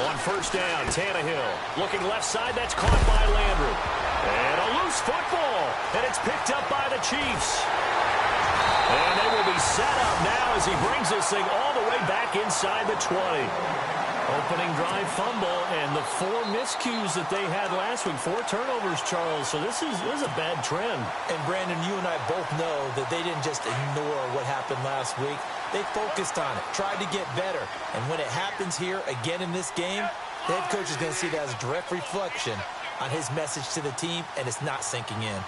On first down, Tannehill looking left side. That's caught by Landry. And a loose football. And it's picked up by the Chiefs. And they will be set up now as he brings this thing all the way back inside the 20. Opening drive fumble, and the 4 miscues that they had last week. 4 turnovers, Charles. So this is a bad trend. And, Brandon, you and I both know that they didn't just ignore what happened last week. They focused on it, tried to get better. And when it happens here again in this game, the head coach is going to see that as a direct reflection on his message to the team, and it's not sinking in.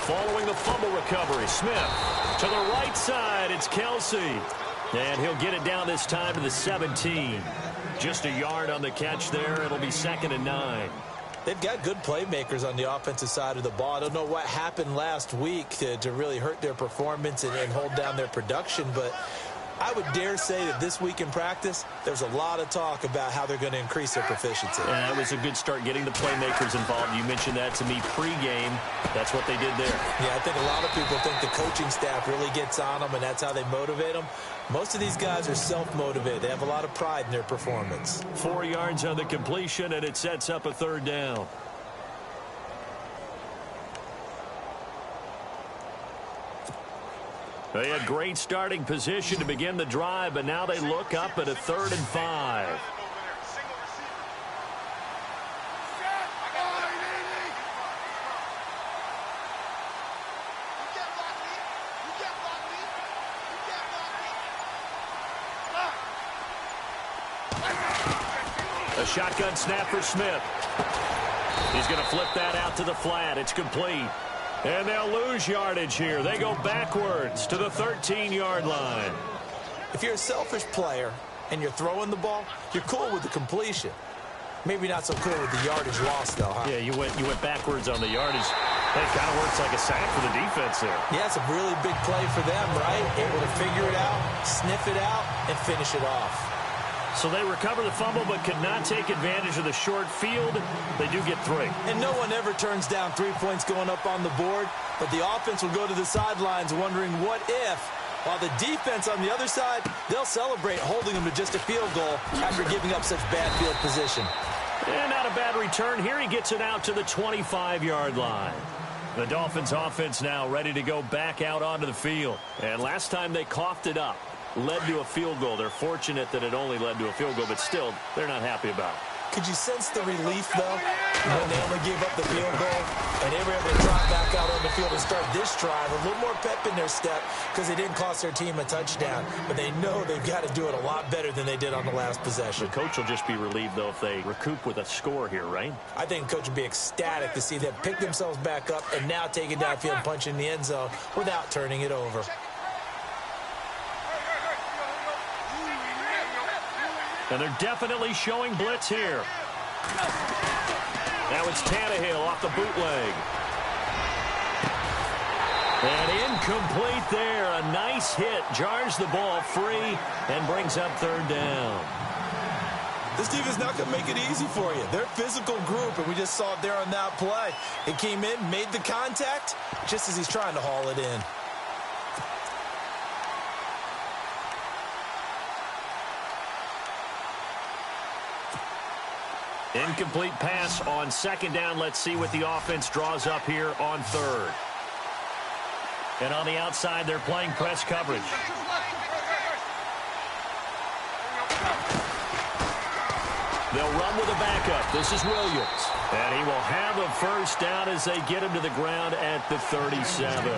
Following the fumble recovery, Smith to the right side. It's Kelsey. And he'll get it down this time to the 17. Just a yard on the catch there. It'll be 2nd and 9. They've got good playmakers on the offensive side of the ball. I don't know what happened last week to really hurt their performance and hold down their production, but I would dare say that this week in practice, there's a lot of talk about how they're going to increase their proficiency. And that was a good start getting the playmakers involved. You mentioned that to me pregame. That's what they did there. Yeah, I think a lot of people think the coaching staff really gets on them, and that's how they motivate them. Most of these guys are self-motivated. They have a lot of pride in their performance. 4 yards on the completion, and it sets up a 3rd down. They had great starting position to begin the drive, but now they look up at a 3rd and 5. A shotgun snap for Smith. He's going to flip that out to the flat. It's complete. And they'll lose yardage here. They go backwards to the 13-yard line. If you're a selfish player and you're throwing the ball, you're cool with the completion. Maybe not so cool with the yardage loss, though, huh? Yeah, you went backwards on the yardage. It kind of works like a sack for the defense there. Yeah, it's a really big play for them, right? Able to figure it out, sniff it out, and finish it off. So they recover the fumble but could not take advantage of the short field. They do get 3. And no one ever turns down 3 points going up on the board, but the offense will go to the sidelines wondering what if, while the defense on the other side, they'll celebrate holding them to just a field goal after giving up such bad field position. And not a bad return here. He gets it out to the 25-yard line. The Dolphins offense now ready to go back out onto the field. And last time they coughed it up. Led to a field goal. They're fortunate that it only led to a field goal, but still, they're not happy about it. Could you sense the relief, though, when they only gave up the field goal and they were able to drive back out on the field and start this drive? A little more pep in their step because they didn't cost their team a touchdown, but they know they've got to do it a lot better than they did on the last possession. The coach will just be relieved, though, if they recoup with a score here, right? I think the coach would be ecstatic to see them pick themselves back up and now take it downfield and punch in the end zone without turning it over. And they're definitely showing blitz here. Now it's Tannehill off the bootleg. And incomplete there. A nice hit. Jars the ball free and brings up 3rd down. This team is not going to make it easy for you. They're a physical group, and we just saw it there on that play. It came in, made the contact, just as he's trying to haul it in. Incomplete pass on 2nd down. Let's see what the offense draws up here on 3rd. And on the outside, they're playing press coverage. They'll run with a backup. This is Williams. And he will have a 1st down as they get him to the ground at the 37.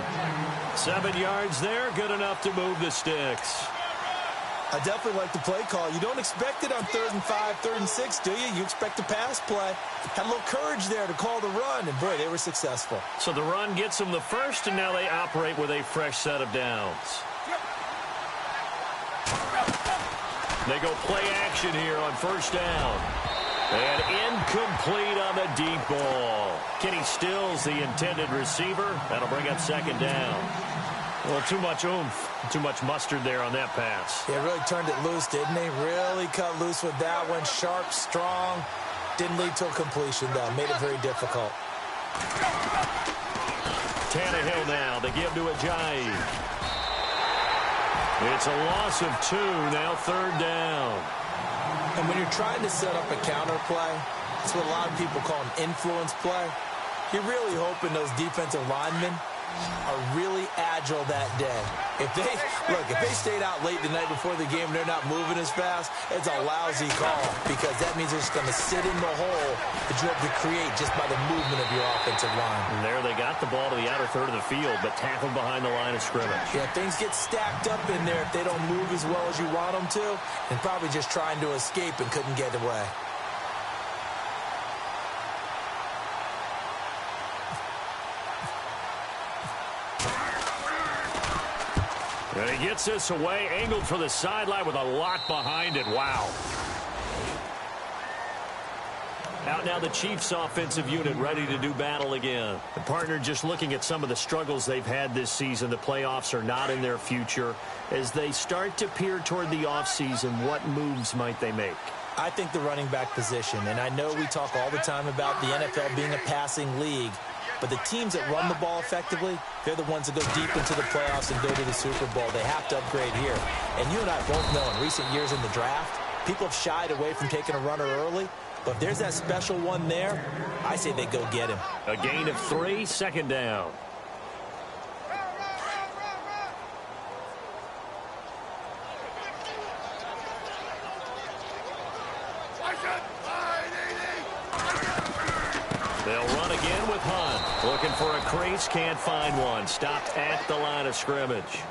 7 yards there, good enough to move the sticks. I definitely like the play call. You don't expect it on 3rd and 5, 3rd and 6, do you? You expect a pass play. Had a little courage there to call the run, and boy, they were successful. So the run gets them the 1st, and now they operate with a fresh set of downs. They go play action here on 1st down. And incomplete on the deep ball. Kenny Stills, the intended receiver. That'll bring up 2nd down. Well, too much oomph, too much mustard there on that pass. Yeah, really turned it loose, didn't he? Really cut loose with that one. Sharp, strong. Didn't lead to a completion, though. Made it very difficult. Tannehill now. They give to Ajayi. It's a loss of 2, now 3rd down. And when you're trying to set up a counter play, it's what a lot of people call an influence play. You're really hoping those defensive linemen are really agile that day. If they stayed out late the night before the game and they're not moving as fast, it's a lousy call because that means they're just going to sit in the hole that you have to create just by the movement of your offensive line. And there they got the ball to the outer third of the field, but tackled behind the line of scrimmage. Yeah, things get stacked up in there if they don't move as well as you want them to, and probably just trying to escape and couldn't get away. And he gets this away, angled for the sideline with a lot behind it. Wow. Out now the Chiefs offensive unit ready to do battle again. The partner just looking at some of the struggles they've had this season. The playoffs are not in their future. As they start to peer toward the offseason, what moves might they make? I think the running back position, and I know we talk all the time about the NFL being a passing league, but the teams that run the ball effectively, they're the ones that go deep into the playoffs and go to the Super Bowl. They have to upgrade here. And you and I both know in recent years in the draft, people have shied away from taking a runner early. But if there's that special one there, I say they go get him. A gain of 3, 2nd down. They'll run again with Hunt. Looking for a crease, can't find one. Stopped at the line of scrimmage.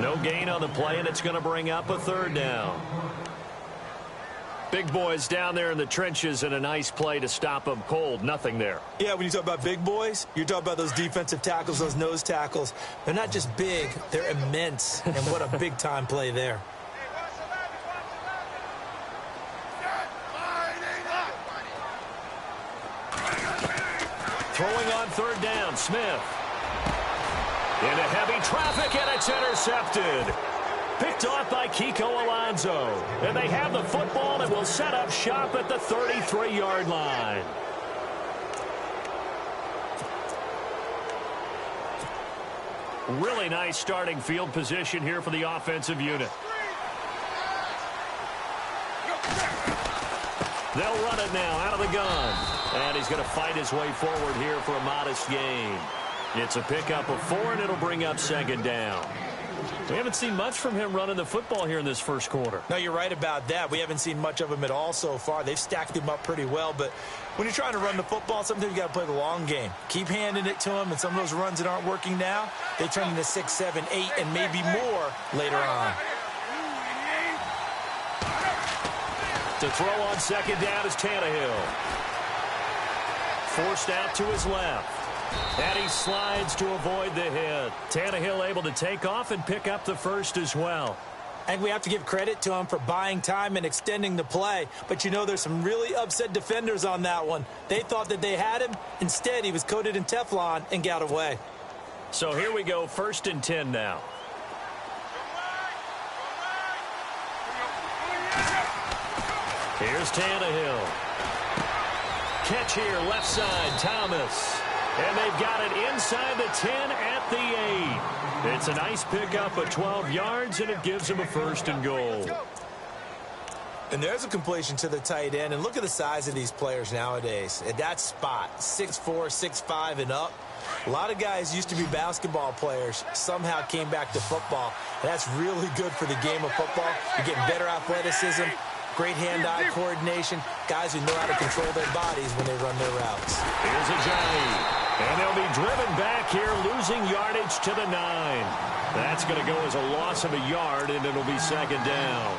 No gain on the play, and it's going to bring up a 3rd down. Big boys down there in the trenches, and a nice play to stop them cold. Nothing there. Yeah, when you talk about big boys, you're talking about those defensive tackles, those nose tackles. They're not just big, they're immense. And what a big-time play there. Throwing on 3rd down, Smith. Into heavy traffic, and it's intercepted. Picked off by Kiko Alonso. And they have the football and will set up shop at the 33-yard line. Really nice starting field position here for the offensive unit. They'll run it now out of the gun. And he's going to fight his way forward here for a modest gain. It's a pickup of 4, and it'll bring up 2nd down. We haven't seen much from him running the football here in this first quarter. No, you're right about that. We haven't seen much of him at all so far. They've stacked him up pretty well. But when you're trying to run the football, sometimes you got to play the long game. Keep handing it to him, and some of those runs that aren't working now, they turn into 6, 7, 8, and maybe more later on. To throw on 2nd down is Tannehill. Forced out to his left. And he slides to avoid the hit. Tannehill able to take off and pick up the 1st as well. And we have to give credit to him for buying time and extending the play. But you know, there's some really upset defenders on that one. They thought that they had him. Instead, he was coated in Teflon and got away. So here we go, 1st and 10 now. Here's Tannehill. Catch here, left side, Thomas. And they've got it inside the 10 at the 8. It's a nice pickup of 12 yards, and it gives them a 1st and goal. And there's a completion to the tight end. And look at the size of these players nowadays. At that spot, 6'4", 6'5", and up. A lot of guys used to be basketball players, somehow came back to football. And that's really good for the game of football. You're getting better athleticism, great hand-eye coordination, guys who know how to control their bodies when they run their routes. Here's Ajayi. And they'll be driven back here, losing yardage to the 9. That's going to go as a loss of a yard, and it'll be 2nd down.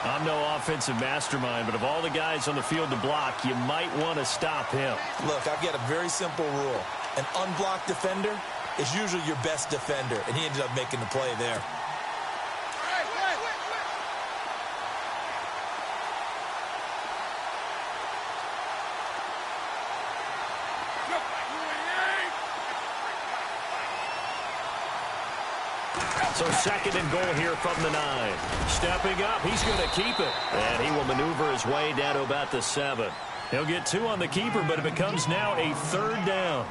I'm no offensive mastermind, but of all the guys on the field to block, you might want to stop him. Look, I've got a very simple rule. An unblocked defender is usually your best defender, and he ended up making the play there. So 2nd and goal here from the 9. Stepping up, he's going to keep it. And he will maneuver his way down to about the 7. He'll get 2 on the keeper, but it becomes now a 3rd down.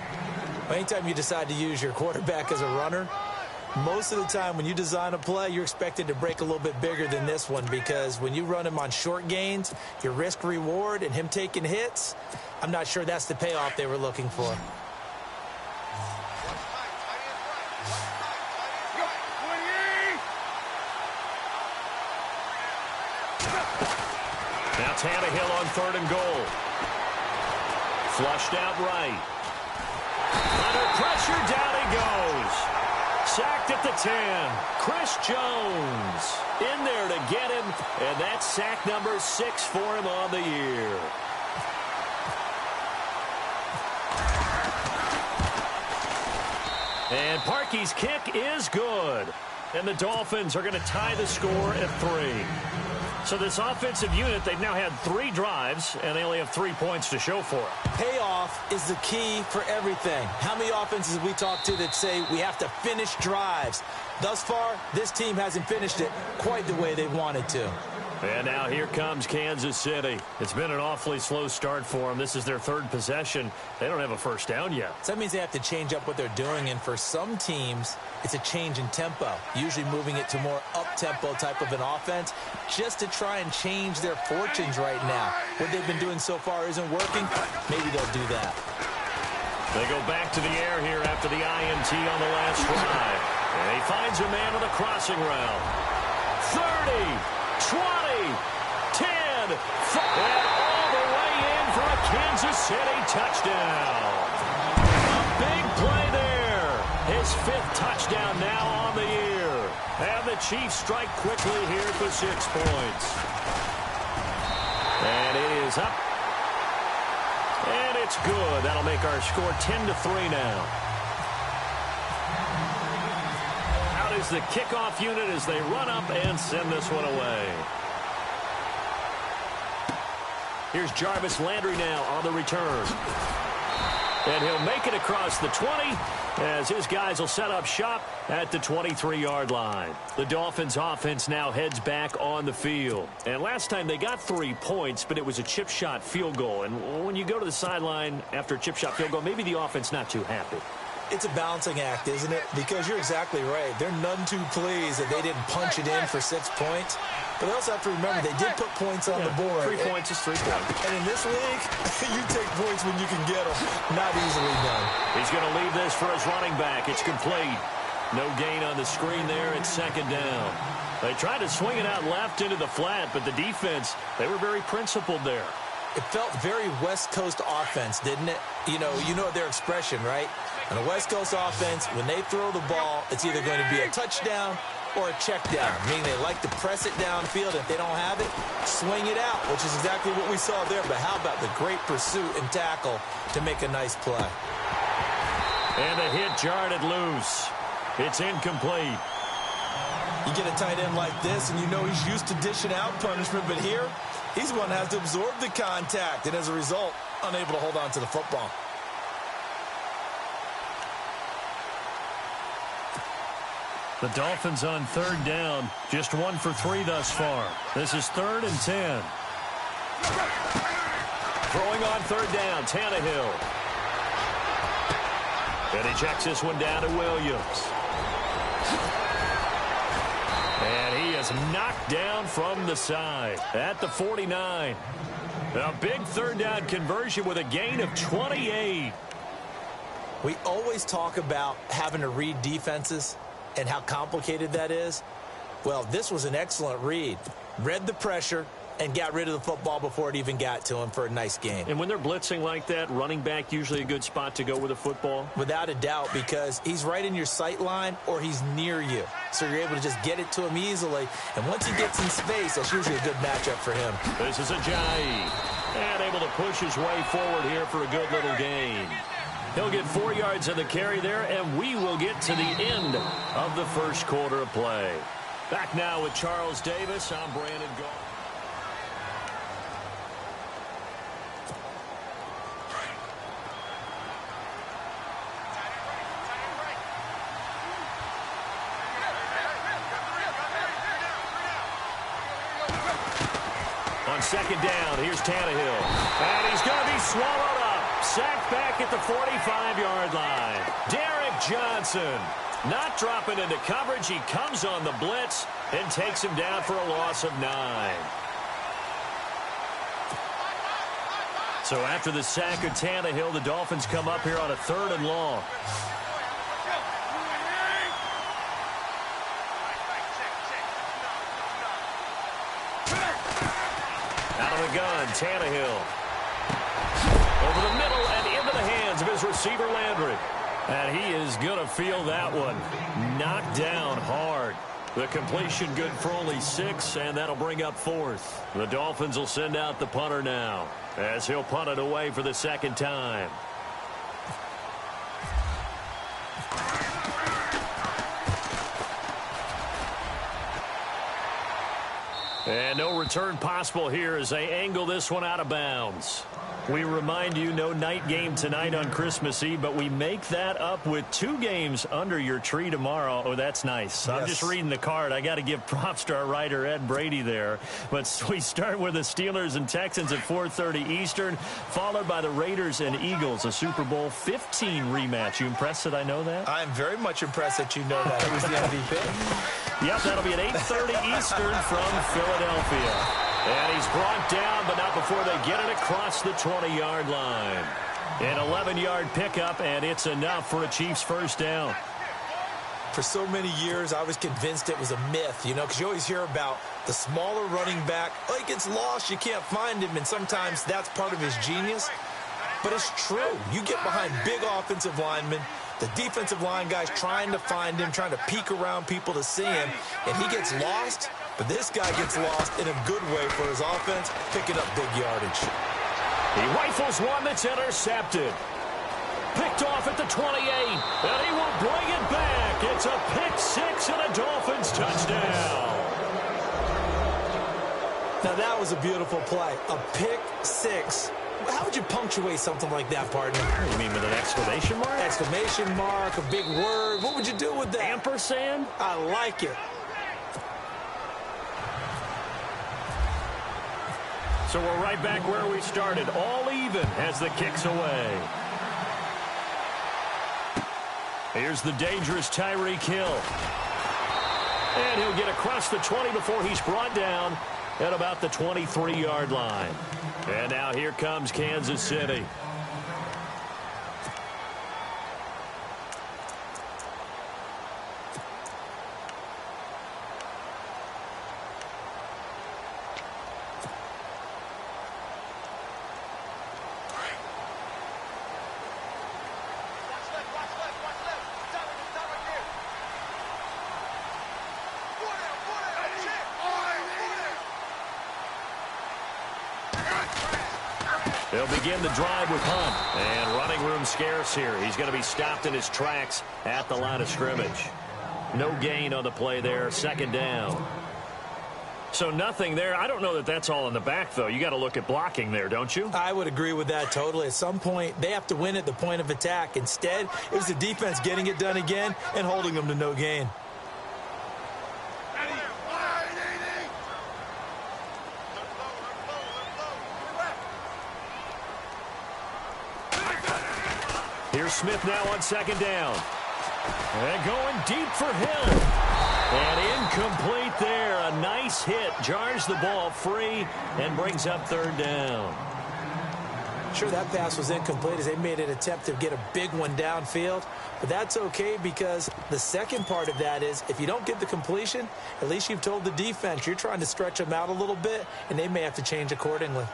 Anytime you decide to use your quarterback as a runner, Most of the time when you design a play, you're expected to break a little bit bigger than this one because when you run him on short gains, your risk-reward and him taking hits, I'm not sure that's the payoff they were looking for. Now Tannehill on 3rd and goal. Flushed out right. Under pressure, down he goes. Sacked at the 10. Chris Jones in there to get him, and that's sack number 6 for him on the year. And Parkey's kick is good. And the Dolphins are going to tie the score at 3. So this offensive unit, they've now had 3 drives, and they only have 3 points to show for it. Payoff is the key for everything. How many offenses have we talked to that say we have to finish drives? Thus far, this team hasn't finished it quite the way they wanted to. And now here comes Kansas City. It's been an awfully slow start for them. This is their 3rd possession. They don't have a first down yet. So that means they have to change up what they're doing, and for some teams, it's a change in tempo, usually moving it to more up-tempo type of an offense just to try and change their fortunes right now. What they've been doing so far isn't working. Maybe they'll do that. They go back to the air here after the INT on the last drive. And he finds a man on the crossing route. 30. 20, 10, 5, and all the way in for a Kansas City touchdown. A big play there. His 5th touchdown now on the year. And the Chiefs strike quickly here for 6 points. And it is up. And it's good. That'll make our score 10-3 now. Is the kickoff unit as they run up and send this one away. Here's Jarvis Landry now on the return. And he'll make it across the 20 as his guys will set up shop at the 23-yard line. The Dolphins offense now heads back on the field. And last time they got 3 points, but it was a chip shot field goal. And when you go to the sideline after a chip shot field goal, maybe the offense not too happy. It's a balancing act, isn't it? Because you're exactly right. They're none too pleased that they didn't punch it in for 6 points. But they also have to remember they did put points on the board. 3 points is 3 points. And in this league, you take points when you can get them. Not easily done. He's going to leave this for his running back. It's complete. No gain on the screen there. It's 2nd down. They tried to swing it out left into the flat, but the defense, they were very principled there. It felt very West Coast offense, didn't it? You know their expression, right? On a West Coast offense, when they throw the ball, it's either going to be a touchdown or a check down, meaning they like to press it downfield. If they don't have it, swing it out, which is exactly what we saw there. But how about the great pursuit and tackle to make a nice play? And the hit jarred it loose. It's incomplete. You get a tight end like this, and you know he's used to dishing out punishment, but here, he's the one that has to absorb the contact, and as a result, unable to hold on to the football. The Dolphins on 3rd down, just 1 for 3 thus far. This is 3rd and 10. Throwing on 3rd down, Tannehill. And he checks this one down to Williams. And he is knocked down from the side at the 49. A big 3rd down conversion with a gain of 28. We always talk about having to read defenses and how complicated that is. Well, this was an excellent read. Read the pressure and got rid of the football before it even got to him for a nice game. And when they're blitzing like that, running back usually a good spot to go with a football? Without a doubt, because he's right in your sight line or he's near you. So you're able to just get it to him easily. And once he gets in space, that's usually a good matchup for him. This is Ajayi. And able to push his way forward here for a good little gain. He'll get 4 yards of the carry there, and we will get to the end of the first quarter of play. Back now with Charles Davis. I'm Brandon Gault. On 2nd down, here's Tannehill. And he's going to be swallowed up. Sacked back at the 45-yard line. Derek Johnson. Not dropping into coverage. He comes on the blitz and takes him down for a loss of 9. So after the sack of Tannehill, the Dolphins come up here on a 3rd and long. Out of the gun, Tannehill. Over the middle and into the hands of his receiver, Landry. And he is going to feel that one. Knocked down hard. The completion good for only 6, and that'll bring up 4th. The Dolphins will send out the punter now, as he'll punt it away for the 2nd time. And no return possible here as they angle this one out of bounds. We remind you, no night game tonight on Christmas Eve, but we make that up with 2 games under your tree tomorrow. Oh, that's nice. Yes. I'm just reading the card. I got to give props to our writer, Ed Brady, there. But we start with the Steelers and Texans at 4:30 Eastern, followed by the Raiders and Eagles, a Super Bowl 15 rematch. You impressed that I know that? I'm very much impressed that you know that. It was the MVP. Yep, that'll be at 8:30 Eastern from Philadelphia. And he's brought down, but not before they get it across the 20-yard line. An 11-yard pickup, and it's enough for a Chiefs first down. For so many years, I was convinced it was a myth, you know, because you always hear about the smaller running back. Oh, he gets lost, you can't find him, and sometimes that's part of his genius. But it's true. You get behind big offensive linemen, the defensive line guys trying to find him, trying to peek around people to see him, and he gets lost. But this guy gets lost in a good way for his offense, picking up big yardage. He rifles one that's intercepted. Picked off at the 28, and he will bring it back. It's a pick 6 and a Dolphins touchdown. Now that was a beautiful play. A pick 6. How would you punctuate something like that, partner? You mean with an exclamation mark? Exclamation mark, a big word. What would you do with that? Ampersand? I like it. So we're right back where we started, all even as the kick's away. Here's the dangerous Tyreek Hill. And he'll get across the 20 before he's brought down at about the 23-yard line. And now here comes Kansas City. They'll begin the drive with Hunt. And running room scarce here. He's going to be stopped in his tracks at the line of scrimmage. No gain on the play there. 2nd down. So nothing there. I don't know that that's all in the back, though. You got to look at blocking there, don't you? I would agree with that totally. At some point, they have to win at the point of attack. Instead, it was the defense getting it done again and holding them to no gain. Here's Smith now on 2nd down. And going deep for Hill. And incomplete there. A nice hit. Jars the ball free and brings up 3rd down. Sure, that pass was incomplete as they made an attempt to get a big one downfield. But that's okay because the second part of that is if you don't get the completion, at least you've told the defense you're trying to stretch them out a little bit, and they may have to change accordingly.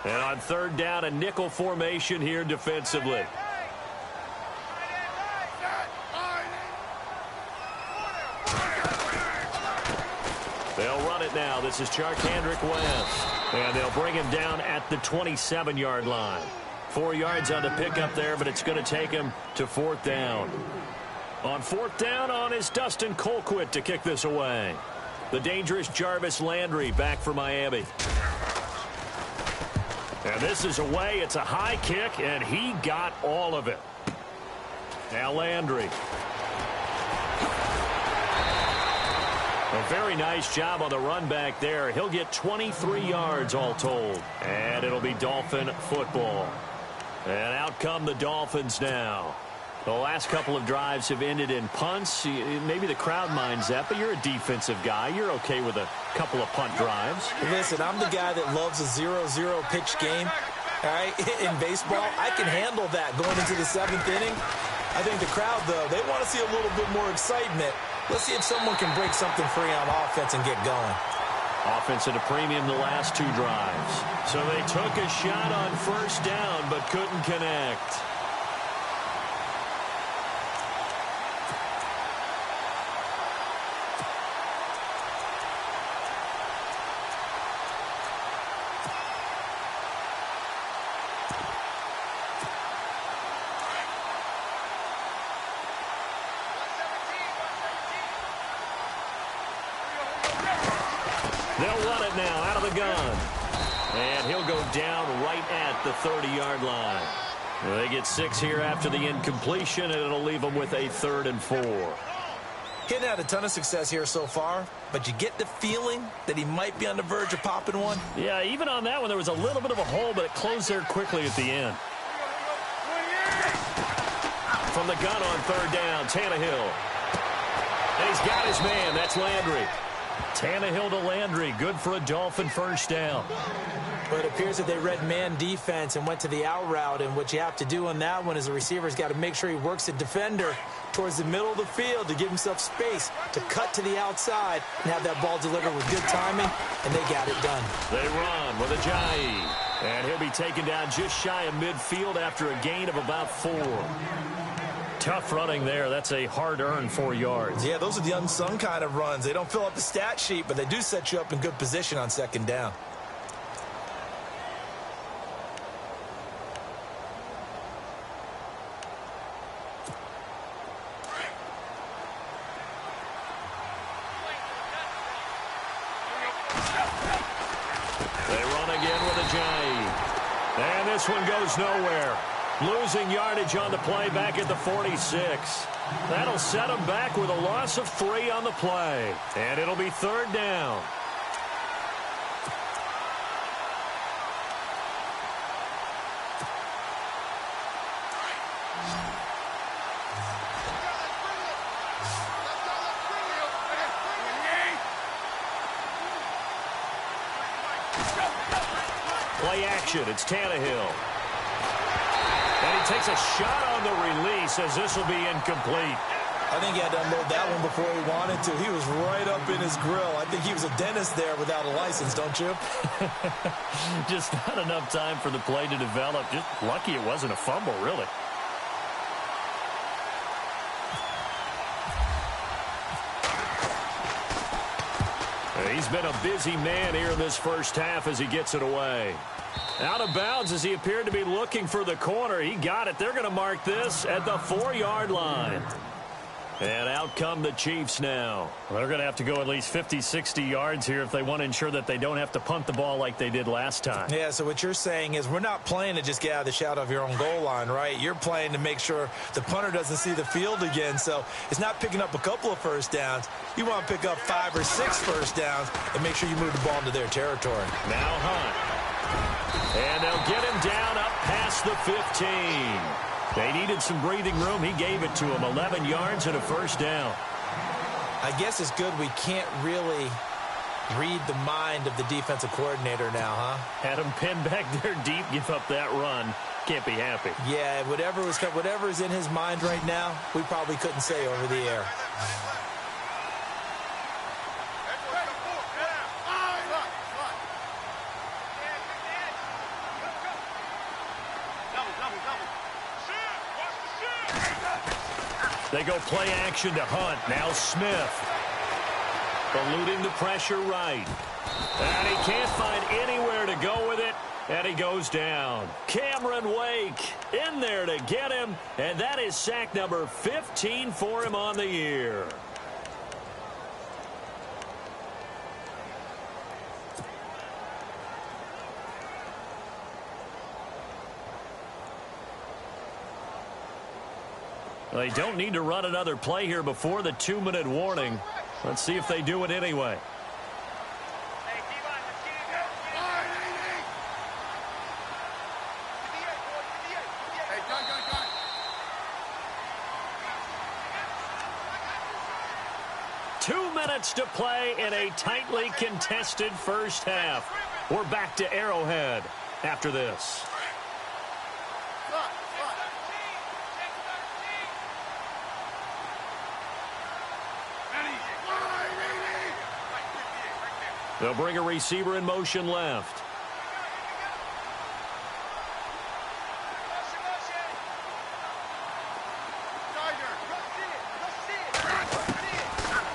And on 3rd down, a nickel formation here defensively. They'll run it now. This is Charkandrick West. And they'll bring him down at the 27-yard line. 4 yards on the pickup there, but it's going to take him to 4th down. On 4th down is Dustin Colquitt to kick this away. The dangerous Jarvis Landry back for Miami. And this is away. It's a high kick, and he got all of it. Now Landry. A very nice job on the run back there. He'll get 23 yards all told. And it'll be Dolphin football. And out come the Dolphins now. The last couple of drives have ended in punts. Maybe the crowd minds that, but you're a defensive guy. You're okay with a couple of punt drives. Listen, I'm the guy that loves a 0-0 pitch game. All right, in baseball, I can handle that going into the 7th inning. I think the crowd, though, they want to see a little bit more excitement. Let's see if someone can break something free on offense and get going. Offense at a premium the last 2 drives. So they took a shot on first down but couldn't connect. They'll run it now out of the gun. And he'll go down right at the 30-yard line. They get 6 here after the incompletion, and it'll leave them with a 3rd and 4. Hadn't had a ton of success here so far, but you get the feeling that he might be on the verge of popping one. Yeah, even on that one, there was a little bit of a hole, but it closed there quickly at the end. From the gun on 3rd down, Tannehill. And he's got his man. That's Landry. Tannehill to Landry. Good for a Dolphin first down. But it appears that they read man defense and went to the out route, and what you have to do on that one is the receiver's got to make sure he works the defender towards the middle of the field to give himself space to cut to the outside and have that ball delivered with good timing, and they got it done. They run with Ajayi, and he'll be taken down just shy of midfield after a gain of about 4. Tough running there. That's a hard-earned 4 yards. Yeah, those are the unsung kind of runs. They don't fill up the stat sheet, but they do set you up in good position on 2nd down. They run again with Ajayi. And this one goes nowhere. Losing yardage on the play back at the 46. That'll set them back with a loss of 3 on the play. And it'll be 3rd down. Play action. It's Tannehill. And he takes a shot on the release as this will be incomplete. I think he had to unload that one before he wanted to. He was right up in his grill. I think he was a dentist there without a license, don't you? Just not enough time for the play to develop. Just lucky it wasn't a fumble, really. He's been a busy man here in this first half as he gets it away. Out of bounds as he appeared to be looking for the corner. He got it. They're going to mark this at the 4-yard line. And out come the Chiefs now. Well, they're going to have to go at least 50, 60 yards here if they want to ensure that they don't have to punt the ball like they did last time. Yeah, so what you're saying is we're not playing to just get out of the shadow of your own goal line, right? You're playing to make sure the punter doesn't see the field again. So it's not picking up a couple of first downs. You want to pick up 5 or 6 first downs and make sure you move the ball into their territory. Now Hunt. And they'll get him down up past the 15. They needed some breathing room. He gave it to him. 11 yards and a first down. I guess it's good we can't really read the mind of the defensive coordinator now, huh? Had him pinned back there deep, give up that run. Can't be happy. Yeah, whatever is in his mind right now, we probably couldn't say over the air. They go play action to Hunt. Now Smith. Eluding the pressure right. And he can't find anywhere to go with it. And he goes down. Cameron Wake in there to get him. And that is sack number 15 for him on the year. They don't need to run another play here before the 2-minute warning. Let's see if they do it anyway. 2 minutes to play in a tightly contested first half. We're back to Arrowhead after this. They'll bring a receiver in motion left.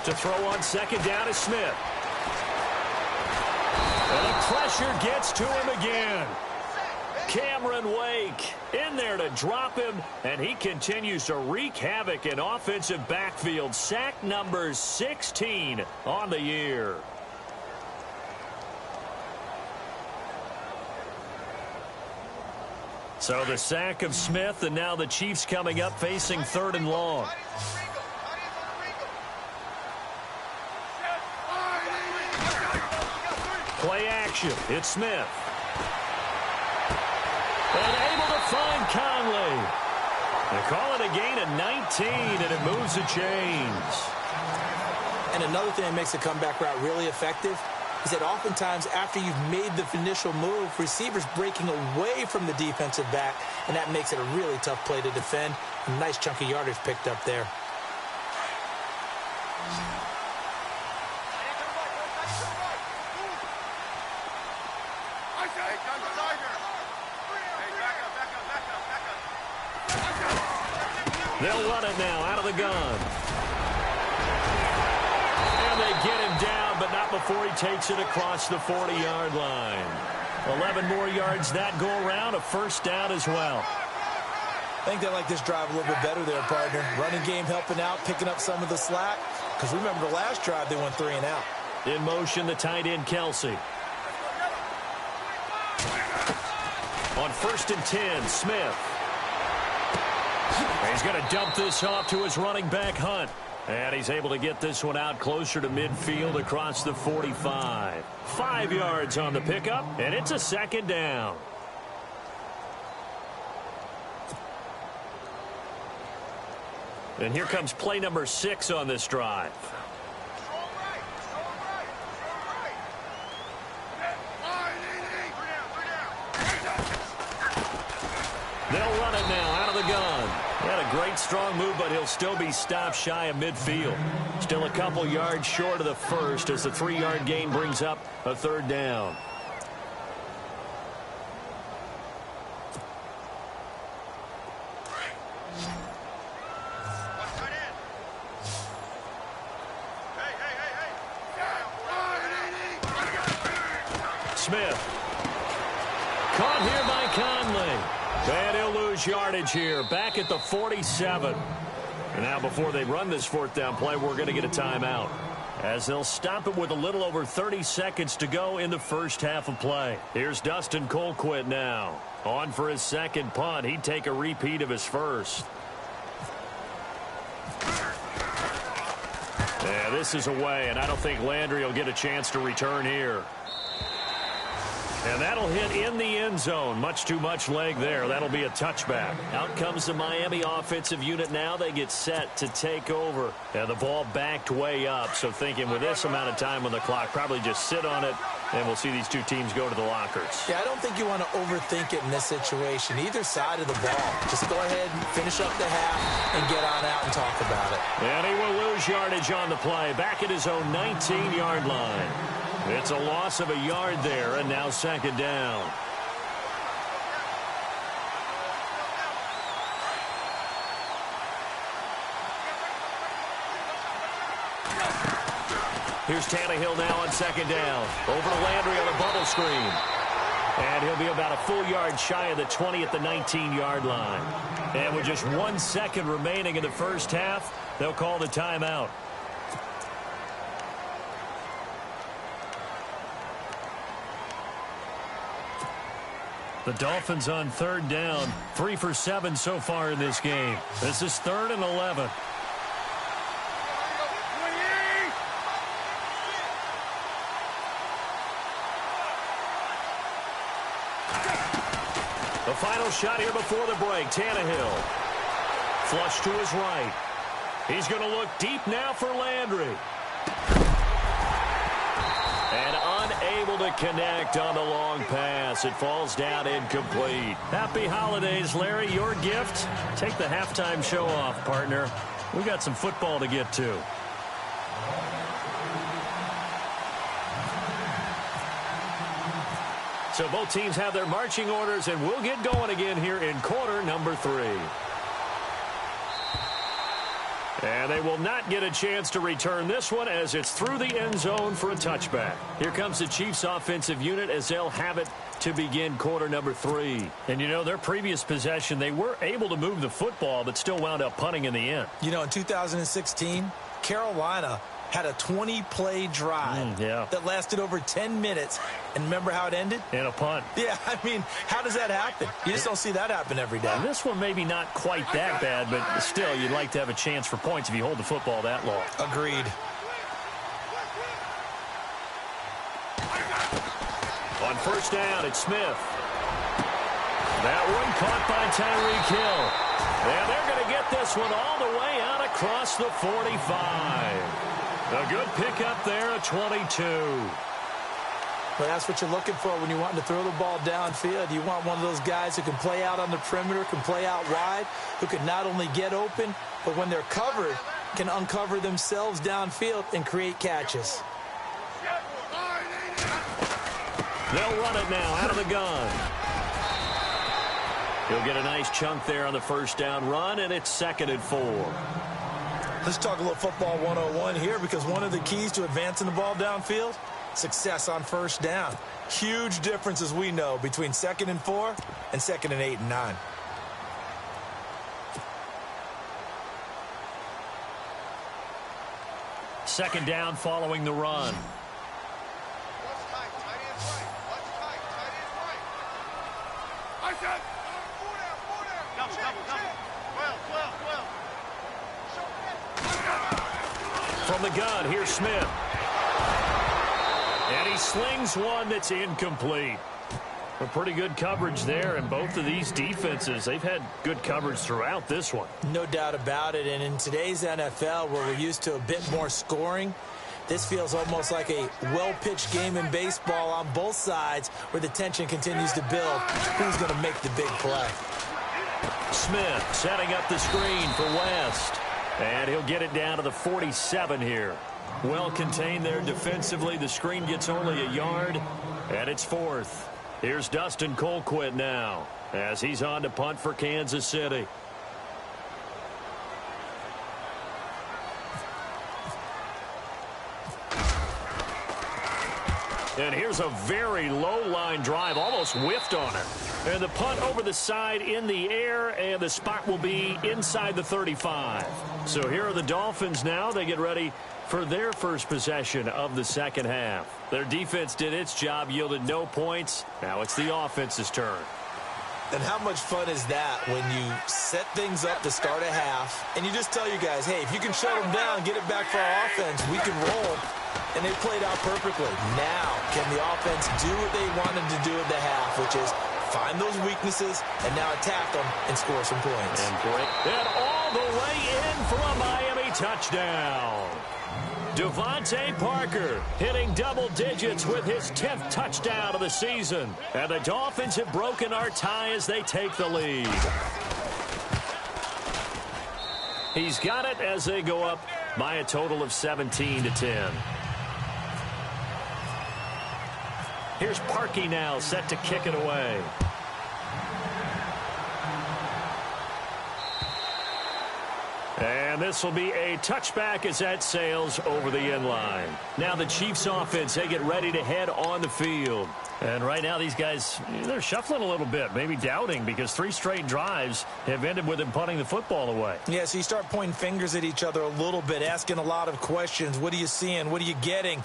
To throw on second down is Smith. And the pressure gets to him again. Cameron Wake in there to drop him, and he continues to wreak havoc in offensive backfield. Sack number 16 on the year. So the sack of Smith, and now the Chiefs coming up facing 3rd and long. Play action. It's Smith. And able to find Conley. They call it a gain of 19, and it moves the chains. And another thing that makes the comeback route really effective is that oftentimes after you've made the initial move, receivers breaking away from the defensive back, and that makes it a really tough play to defend. A nice chunk of yardage picked up there. They'll run it now out of the gun. And they get him down, but not before he takes it across the 40-yard line. 11 more yards that go around, a first down as well. I think they like this drive a little bit better there, partner. Running game helping out, picking up some of the slack. Because remember the last drive, they went 3 and out. In motion, the tight end, Kelsey. On 1st and 10, Smith. He's going to dump this off to his running back, Hunt. And he's able to get this one out closer to midfield across the 45. 5 yards on the pickup, and it's a 2nd down. And here comes play number 6 on this drive. They'll run it now out of the gun. Had a great strong move, but he'll still be stopped shy of midfield. Still a couple yards short of the first as the 3-yard gain brings up a 3rd down. Smith. Caught here by Conley. And he'll lose yardage here, back at the 47. And now before they run this 4th down play, we're going to get a timeout, as they'll stop it with a little over 30 seconds to go in the first half of play. Here's Dustin Colquitt now. On for his 2nd punt. He'd take a repeat of his first. Yeah, this is away, and I don't think Landry will get a chance to return here. And that'll hit in the end zone. Much too much leg there. That'll be a touchback. Out comes the Miami offensive unit now. They get set to take over. And the ball backed way up. So thinking with this amount of time on the clock, probably just sit on it, and we'll see these two teams go to the lockers. Yeah, I don't think you want to overthink it in this situation. Either side of the ball. Just go ahead and finish up the half and get on out and talk about it. And he will lose yardage on the play. Back at his own 19-yard line. It's a loss of a yard there, and now 2nd down. Here's Tannehill now on 2nd down. Over to Landry on a bubble screen. And he'll be about a full yard shy of the 20 at the 19-yard line. And with just 1 second remaining in the first half, they'll call the timeout. The Dolphins on 3rd down, 3 for 7 so far in this game. This is 3rd and 11. The final shot here before the break. Tannehill. Flush to his right. He's going to look deep now for Landry. to connect on the long pass. It falls down incomplete. Happy holidays, Larry. Your gift? Take the halftime show off, partner. We got some football to get to. So both teams have their marching orders, and we'll get going again here in quarter number 3. And they will not get a chance to return this one as it's through the end zone for a touchback. Here comes the Chiefs offensive unit as they'll have it to begin quarter number 3. And, you know, their previous possession, they were able to move the football but still wound up punting in the end. You know, in 2016, Carolina had a 20-play drive that lasted over 10 minutes. And remember how it ended? In a punt. Yeah, I mean, how does that happen? You just don't see that happen every day. And this one maybe not quite that bad, but still, you'd like to have a chance for points if you hold the football that long. Agreed. On first down, it's Smith. That one caught by Tyreek Hill. And they're going to get this one all the way out across the 45. A good pickup there at 22. Well, that's what you're looking for when you're wanting to throw the ball downfield. You want one of those guys who can play out on the perimeter, can play out wide, who can not only get open, but when they're covered, can uncover themselves downfield and create catches. They'll run it now out of the gun. He'll get a nice chunk there on the first down run, and it's 2nd and 4. Let's talk a little football 101 here, because one of the keys to advancing the ball downfield, success on first down. Huge difference, as we know, between 2nd and 4 and 2nd and 8 and 9. Second down following the run. From the gun, here's Smith. And he slings one that's incomplete. A pretty good coverage there, and both of these defenses, they've had good coverage throughout this one. No doubt about it, and in today's NFL, where we're used to a bit more scoring, this feels almost like a well-pitched game in baseball on both sides, where the tension continues to build. Who's going to make the big play? Smith setting up the screen for West. And he'll get it down to the 47 here. Well contained there defensively. The screen gets only a yard, and it's 4th. Here's Dustin Colquitt now as he's on to punt for Kansas City. And here's a very low-line drive, almost whiffed on it. And the punt over the side in the air, and the spot will be inside the 35. So here are the Dolphins now. They get ready for their first possession of the second half. Their defense did its job, yielded no points. Now it's the offense's turn. And how much fun is that when you set things up to start a half, and you just tell your guys, hey, if you can shut them down, get it back for our offense, we can roll. And they played out perfectly. Now, can the offense do what they wanted to do at the half, which is find those weaknesses and now attack them and score some points. And all the way in for a Miami touchdown. Devontae Parker hitting double digits with his 10th touchdown of the season. And the Dolphins have broken our tie as they take the lead. He's got it as they go up by a total of 17-10. Here's Parkey now set to kick it away. And this will be a touchback as that sails over the end line. Now the Chiefs offense, they get ready to head on the field. And right now these guys, they're shuffling a little bit, maybe doubting, because 3 straight drives have ended with them punting the football away. Yeah, so you start pointing fingers at each other a little bit, asking a lot of questions. What are you seeing? What are you getting?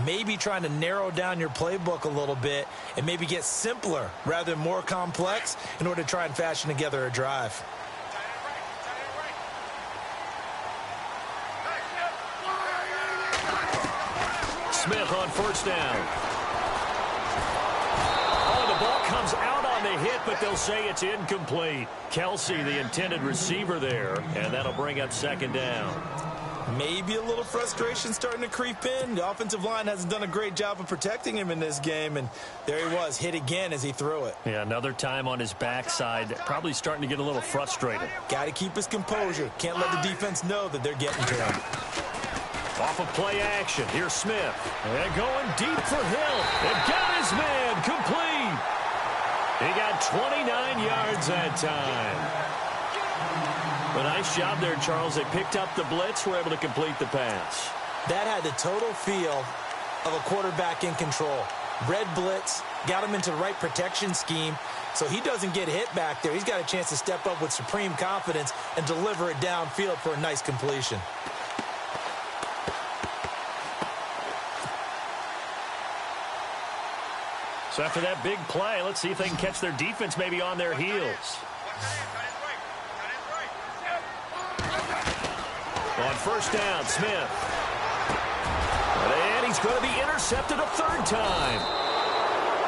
Maybe trying to narrow down your playbook a little bit and maybe get simpler rather than more complex in order to try and fashion together a drive. Smith on first down. Oh, the ball comes out on the hit, but they'll say it's incomplete. Kelsey, the intended receiver there, and that'll bring up second down. Maybe a little frustration starting to creep in. The offensive line hasn't done a great job of protecting him in this game, and there he was, hit again as he threw it. Yeah, another time on his backside, probably starting to get a little frustrated. Got to keep his composure. Can't let the defense know that they're getting to him. Off of play action, here's Smith. And going deep for Hill. And got his man complete. He got 29 yards that time. A nice job there, Charles. They picked up the blitz, were able to complete the pass. That had the total feel of a quarterback in control. Red blitz, got him into the right protection scheme, so he doesn't get hit back there. He's got a chance to step up with supreme confidence and deliver it downfield for a nice completion. So after that big play, let's see if they can catch their defense maybe on their heels. On first down, Smith. And he's going to be intercepted a third time.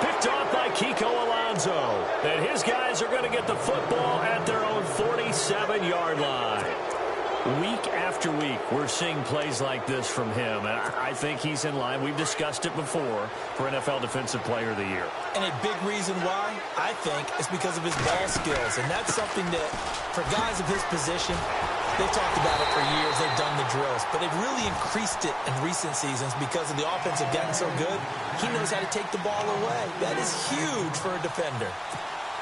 Picked off by Kiko Alonso. And his guys are going to get the football at their own 47-yard line. Week after week, we're seeing plays like this from him. And I think he's in line. We've discussed it before for NFL Defensive Player of the Year. And a big reason why, I think, is because of his ball skills. And that's something that, for guys of his position, they've talked about it for years. They've done the drills. But they've really increased it in recent seasons because of the offense have gotten so good. He knows how to take the ball away. That is huge for a defender.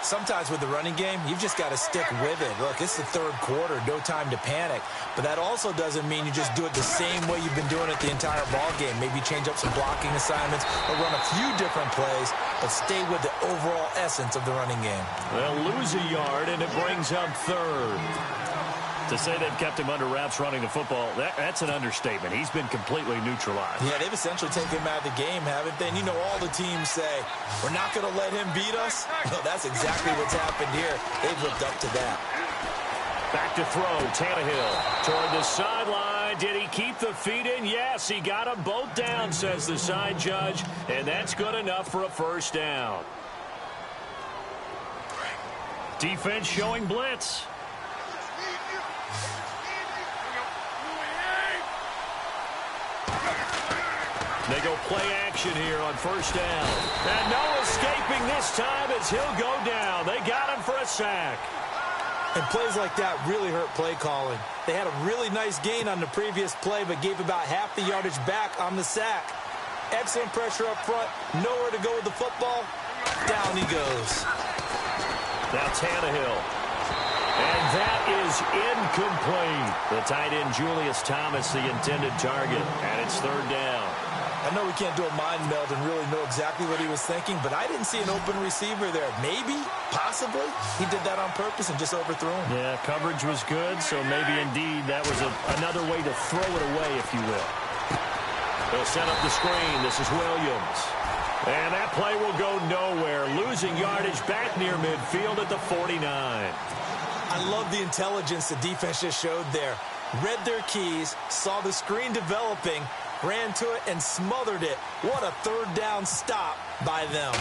Sometimes with the running game, you've just got to stick with it. Look, it's the third quarter, no time to panic. But that also doesn't mean you just do it the same way you've been doing it the entire ball game. Maybe change up some blocking assignments or run a few different plays, but stay with the overall essence of the running game. They'll lose a yard, and it brings up third. To say they've kept him under wraps running the football, that's an understatement. He's been completely neutralized. Yeah, they've essentially taken him out of the game, haven't they? And you know all the teams say, we're not going to let him beat us. No, that's exactly what's happened here. They've lived up to that. Back to throw, Tannehill toward the sideline. Did he keep the feet in? Yes, he got them both down, says the side judge, and that's good enough for a first down. Defense showing blitz. They go play action here on first down. And no escaping this time as he'll go down. They got him for a sack. And plays like that really hurt play calling. They had a really nice gain on the previous play, but gave about half the yardage back on the sack. Excellent pressure up front. Nowhere to go with the football. Down he goes. Now Tannehill. And that is incomplete. The tight end Julius Thomas, the intended target, and it's third down. I know we can't do a mind meld and really know exactly what he was thinking, but I didn't see an open receiver there. Maybe, possibly, he did that on purpose and just overthrew him. Yeah, coverage was good, so maybe indeed that was another way to throw it away, if you will. They'll set up the screen. This is Williams. And that play will go nowhere. Losing yardage back near midfield at the 49. I love the intelligence the defense just showed there. Read their keys, saw the screen developing, ran to it and smothered it. What a third down stop by them.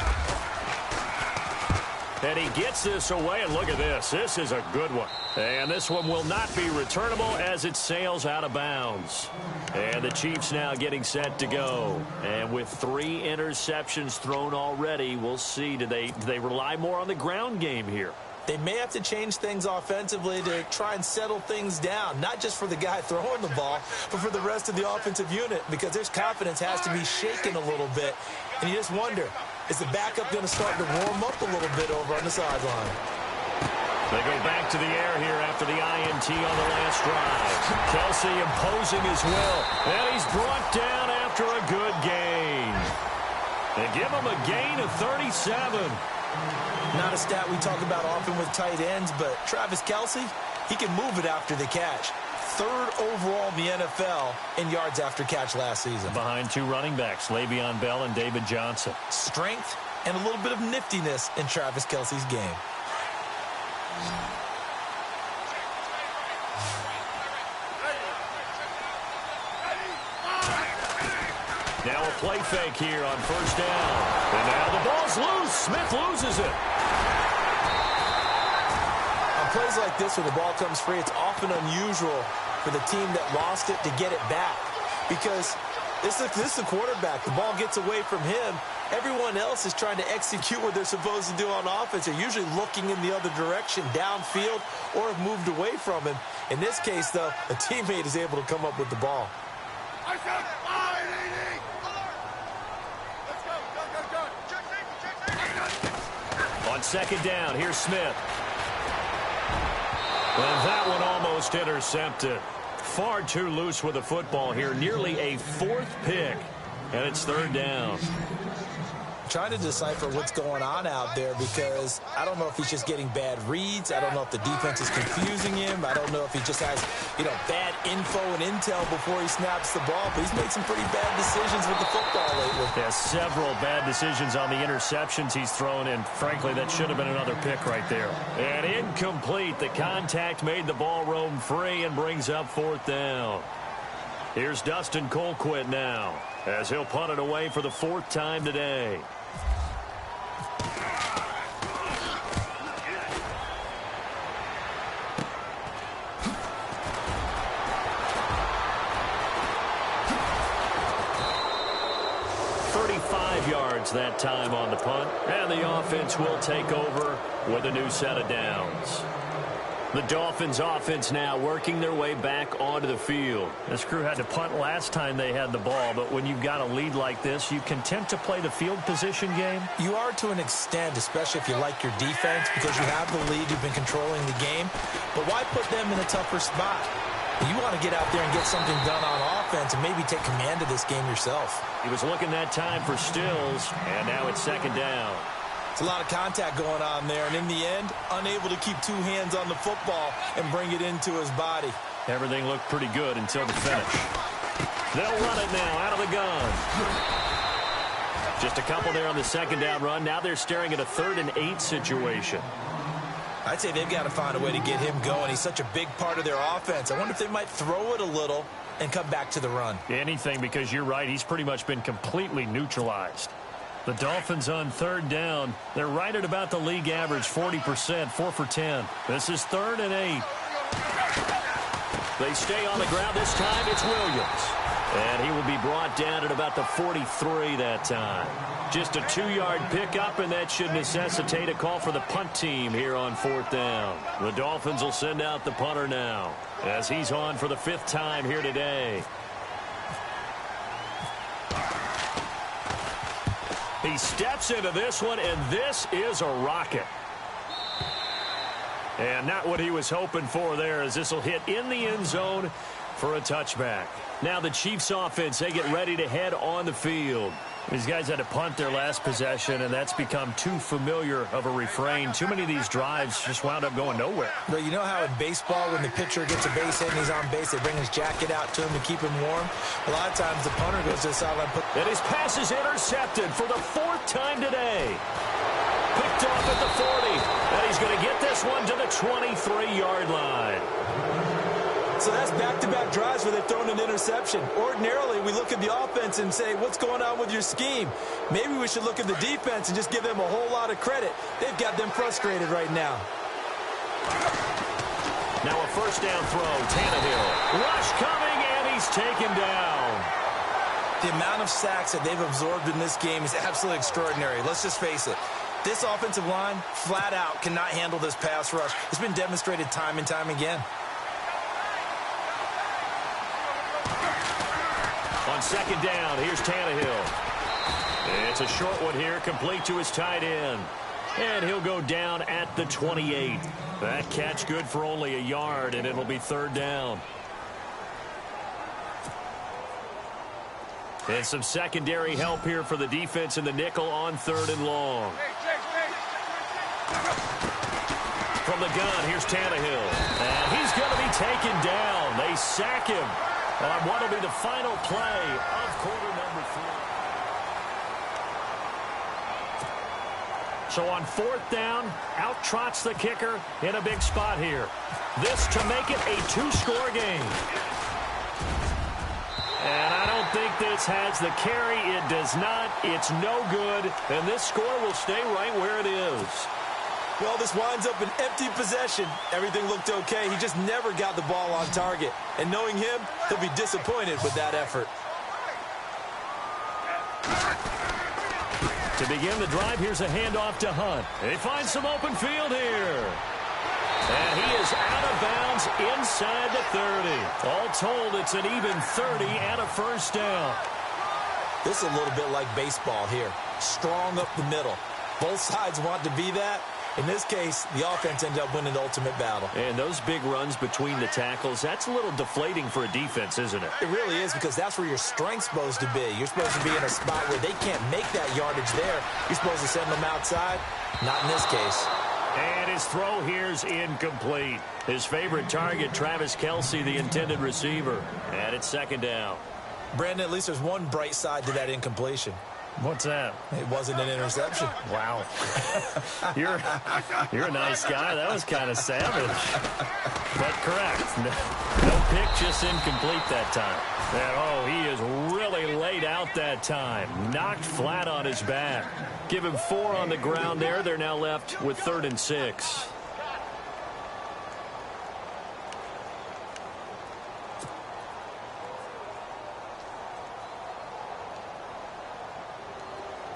And he gets this away, and look at this. This is a good one. And this one will not be returnable as it sails out of bounds. And the Chiefs now getting set to go. And with 3 interceptions thrown already, we'll see. Do they rely more on the ground game here? They may have to change things offensively to try and settle things down, not just for the guy throwing the ball, but for the rest of the offensive unit, because their confidence has to be shaken a little bit. And you just wonder, is the backup going to start to warm up a little bit over on the sideline? They go back to the air here after the INT on the last drive. Kelsey imposing his will, and he's brought down after a good gain. They give him a gain of 37. Not a stat we talk about often with tight ends, but Travis Kelsey, he can move it after the catch. 3rd overall in the NFL in yards after catch last season. Behind 2 running backs, Le'Veon Bell and David Johnson. Strength and a little bit of niftiness in Travis Kelsey's game. Now a play fake here on first down. And now the ball's loose. Smith loses it. On plays like this where the ball comes free, it's often unusual for the team that lost it to get it back. Because this is the quarterback. The ball gets away from him. Everyone else is trying to execute what they're supposed to do on offense. They're usually looking in the other direction, downfield, or have moved away from him. In this case, though, a teammate is able to come up with the ball. On second down, here's Smith. And that one almost intercepted. Far too loose with the football here. Nearly a fourth pick. And it's third down. Trying to decipher what's going on out there because I don't know if he's just getting bad reads. I don't know if the defense is confusing him. I don't know if he just has, bad info and intel before he snaps the ball. But he's made some pretty bad decisions with the football lately. Yeah, several bad decisions on the interceptions he's thrown, and frankly, that should have been another pick right there. And incomplete. The contact made the ball roam free and brings up fourth down. Here's Dustin Colquitt now, as he'll punt it away for the fourth time today. Yards that time on the punt, and the offense will take over with a new set of downs. The Dolphins offense now working their way back onto the field. This crew had to punt last time they had the ball, but when you've got a lead like this, you can tempt to play the field position game. You are to an extent, especially if you like your defense, because you have the lead, you've been controlling the game. But why put them in a tougher spot? You want to get out there and get something done on offense and maybe take command of this game yourself. He was looking that time for Stills, and now it's second down. It's a lot of contact going on there, and in the end, unable to keep two hands on the football and bring it into his body. Everything looked pretty good until the finish. They'll run it now out of the gun. Just a couple there on the second down run. Now they're staring at a 3rd and 8 situation. I'd say they've got to find a way to get him going. He's such a big part of their offense. I wonder if they might throw it a little and come back to the run. Anything, because you're right. He's pretty much been completely neutralized. The Dolphins on 3rd down. They're right at about the league average, 40%, 4 for 10. This is 3rd and 8. They stay on the ground. This time it's Williams. And he will be brought down at about the 43 that time. Just a 2-yard pickup, and that should necessitate a call for the punt team here on 4th down. The Dolphins will send out the punter now, as he's on for the 5th time here today. He steps into this one, and this is a rocket. And not what he was hoping for there, as this will hit in the end zone for a touchback. Now the Chiefs offense, they get ready to head on the field. These guys had to punt their last possession, and that's become too familiar of a refrain. Too many of these drives just wound up going nowhere. But you know how in baseball, when the pitcher gets a base hit and he's on base, they bring his jacket out to him to keep him warm? A lot of times the punter goes to the sideline. And his pass is intercepted for the 4th time today. Picked off at the 40, and he's going to get this one to the 23-yard line. So that's back-to-back drives where they've thrown an interception. Ordinarily, we look at the offense and say, what's going on with your scheme? Maybe we should look at the defense and just give them a whole lot of credit. They've got them frustrated right now. Now a 1st down throw, Tannehill. Rush coming, and he's taken down. The amount of sacks that they've absorbed in this game is absolutely extraordinary. Let's just face it. This offensive line, flat out, cannot handle this pass rush. It's been demonstrated time and time again. On 2nd down, here's Tannehill. It's a short one here, complete to his tight end. And he'll go down at the 28. That catch good for only a yard, and it'll be 3rd down. And some secondary help here for the defense in the nickel on 3rd and long. From the gun, here's Tannehill. And he's going to be taken down. They sack him on what will be the final play of quarter number 3. So on 4th down, out trots the kicker in a big spot here. This to make it a 2-score game. And I don't think this has the carry. It does not. It's no good. And this score will stay right where it is. Well, this winds up an empty possession. Everything looked okay. He just never got the ball on target. And knowing him, he'll be disappointed with that effort. To begin the drive, here's a handoff to Hunt. They find some open field here. And he is out of bounds inside the 30. All told, it's an even 30 and a first down. This is a little bit like baseball here. Strong up the middle. Both sides want to be that. In this case, the offense ended up winning the ultimate battle. And those big runs between the tackles, that's a little deflating for a defense, isn't it? It really is, because that's where your strength's supposed to be. You're supposed to be in a spot where they can't make that yardage there. You're supposed to send them outside. Not in this case. And his throw here's incomplete. His favorite target, Travis Kelce, the intended receiver. And it's second down. Brandon, at least there's one bright side to that incompletion. What's that? It wasn't an interception. Wow. You're a nice guy. That was kind of savage. But correct. No pick, just incomplete that time. And, oh, he is really laid out that time. Knocked flat on his back. Give him 4 on the ground there. They're now left with 3rd and 6.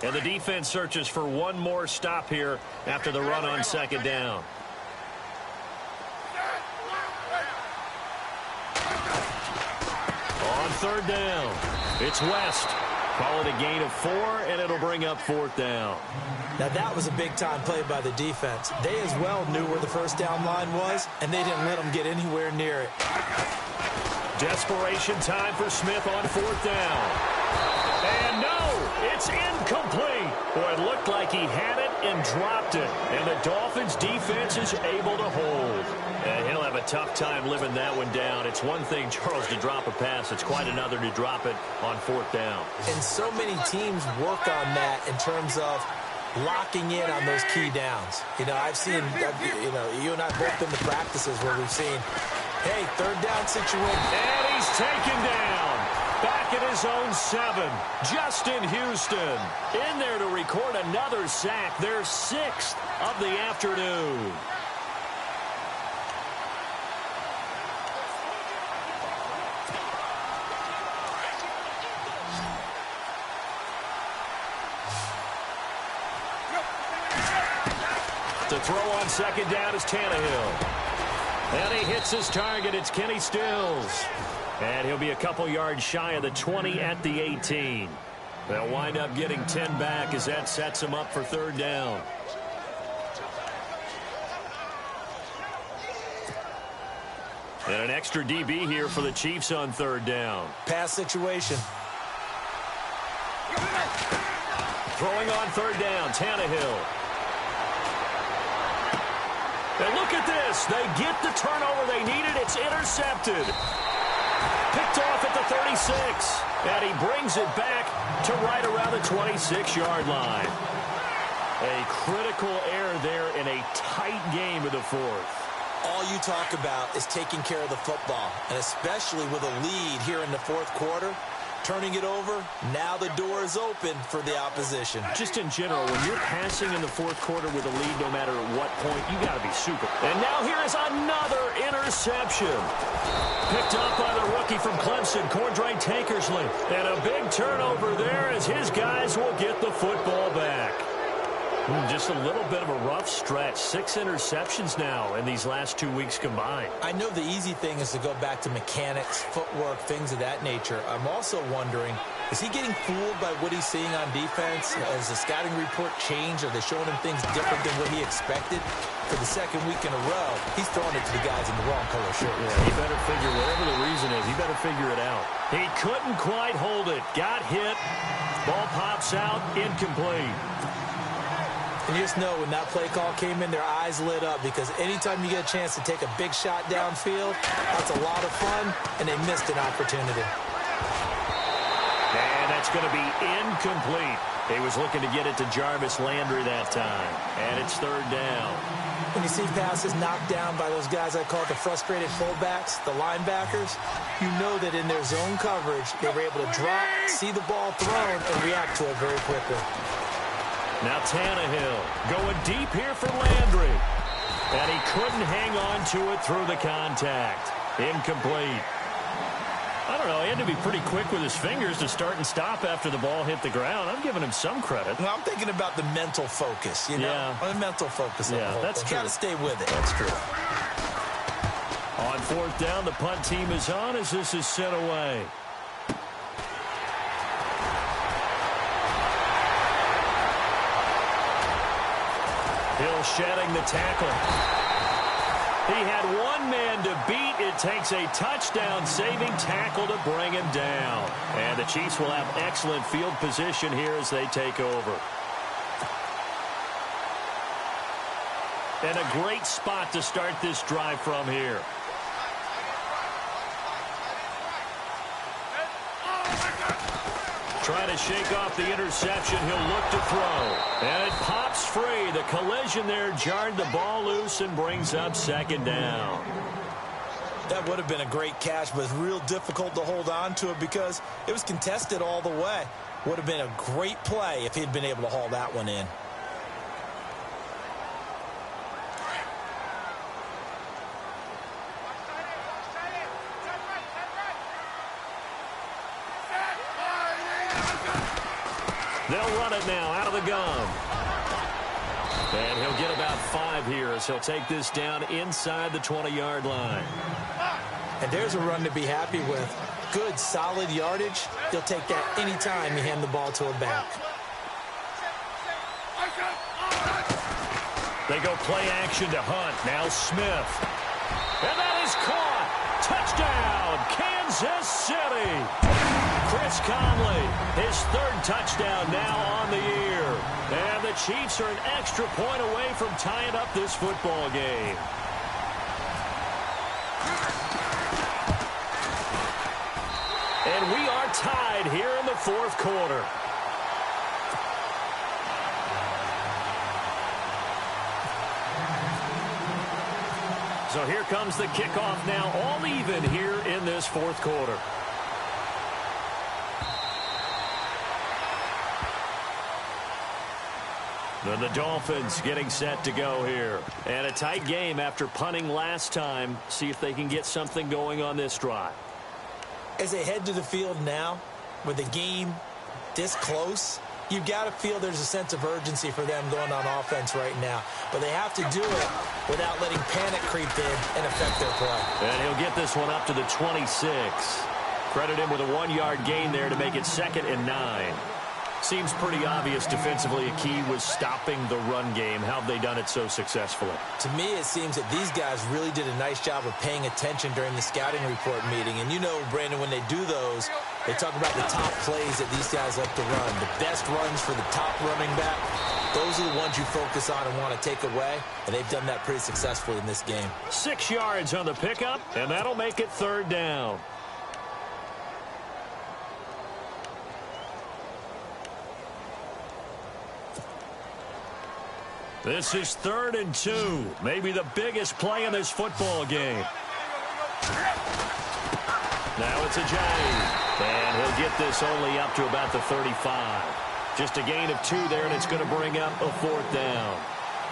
And the defense searches for one more stop here after the run on second down. On 3rd down, it's West. Call it a gain of 4, and it'll bring up 4th down. Now, that was a big-time play by the defense. They as well knew where the first down line was, and they didn't let them get anywhere near it. Desperation time for Smith on 4th down. And no, it's incomplete. Boy, it looked like he had it and dropped it. And the Dolphins' defense is able to hold. And he'll have a tough time living that one down. It's one thing, Charles, to drop a pass. It's quite another to drop it on 4th down. And so many teams work on that in terms of locking in on those key downs. You know, I've seen, you and I both been to practices where we've seen, hey, 3rd down situation. And he's taken down. Back at his own 7. Justin Houston in there to record another sack. Their 6th of the afternoon. To throw on second down is Tannehill. And he hits his target. It's Kenny Stills. And he'll be a couple yards shy of the 20 at the 18. They'll wind up getting 10 back as that sets him up for 3rd down. And an extra DB here for the Chiefs on 3rd down. Pass situation. Throwing on 3rd down, Tannehill. And look at this. They get the turnover they needed. It's intercepted. Picked off at the 36. And he brings it back to right around the 26-yard line. A critical error there in a tight game of the 4th. All you talk about is taking care of the football, and especially with a lead here in the 4th quarter. Turning it over, now the door is open for the opposition. Just in general, when you're passing in the 4th quarter with a lead, no matter at what point, you got to be super. And now here is another interception. Picked up by the rookie from Clemson, Cordray Tankersley. And a big turnover there as his guys will get the football back. Just a little bit of a rough stretch. 6 interceptions now in these last 2 weeks combined. I know the easy thing is to go back to mechanics, footwork, things of that nature. I'm also wondering, is he getting fooled by what he's seeing on defense? Has the scouting report changed? Are they showing him things different than what he expected? For the 2nd week in a row, he's throwing it to the guys in the wrong color shirt. Yeah, he better figure, whatever the reason is, he better figure it out. He couldn't quite hold it. Got hit. Ball pops out. Incomplete. And you just know when that play call came in, their eyes lit up, because anytime you get a chance to take a big shot downfield, that's a lot of fun, and they missed an opportunity. And that's going to be incomplete. He was looking to get it to Jarvis Landry that time. And it's 3rd down. When you see passes knocked down by those guys I call the frustrated fullbacks, the linebackers, you know that in their zone coverage, they were able to drop, see the ball thrown, and react to it very quickly. Now Tannehill going deep here for Landry. And he couldn't hang on to it through the contact. Incomplete. I don't know. He had to be pretty quick with his fingers to start and stop after the ball hit the ground. I'm giving him some credit. Well, I'm thinking about the mental focus, you know? Yeah. The mental focus. Yeah, that's true. Got to stay with it. That's true. On fourth down, the punt team is on as this is sent away. Hill shedding the tackle. He had one man to beat. It takes a touchdown-saving tackle to bring him down. And the Chiefs will have excellent field position here as they take over. And a great spot to start this drive from here. Trying to shake off the interception. He'll look to throw. And it pops free. The collision there jarred the ball loose and brings up second down. That would have been a great catch, but it's real difficult to hold on to it because it was contested all the way. Would have been a great play if he'd been able to haul that one in. They'll run it now out of the gun. And he'll get about 5 here as he'll take this down inside the 20-yard line. And there's a run to be happy with. Good, solid yardage. He'll take that anytime you hand the ball to a back. They go play action to Hunt. Now Smith. And that is caught. Touchdown, Kansas City. Chris Conley, his 3rd touchdown now on the year. And the Chiefs are an extra point away from tying up this football game. And we are tied here in the 4th quarter. So here comes the kickoff now, all even here in this 4th quarter. Then the Dolphins getting set to go here. And a tight game after punting last time. See if they can get something going on this drive. As they head to the field now, with the game this close, you've got to feel there's a sense of urgency for them going on offense right now. But they have to do it without letting panic creep in and affect their play. And he'll get this one up to the 26. Credit him with a 1-yard gain there to make it 2nd and 9. Seems pretty obvious defensively a key was stopping the run game. How have they done it so successfully? To me, it seems that these guys really did a nice job of paying attention during the scouting report meeting. And you know, Brandon, when they do those, they talk about the top plays that these guys like to run. The best runs for the top running back. Those are the ones you focus on and want to take away. And they've done that pretty successfully in this game. 6 yards on the pickup, and that'll make it 3rd down. This is 3rd and 2. Maybe the biggest play in this football game. Now it's a Ajayi. And he'll get this only up to about the 35. Just a gain of 2 there, and it's going to bring up a 4th down.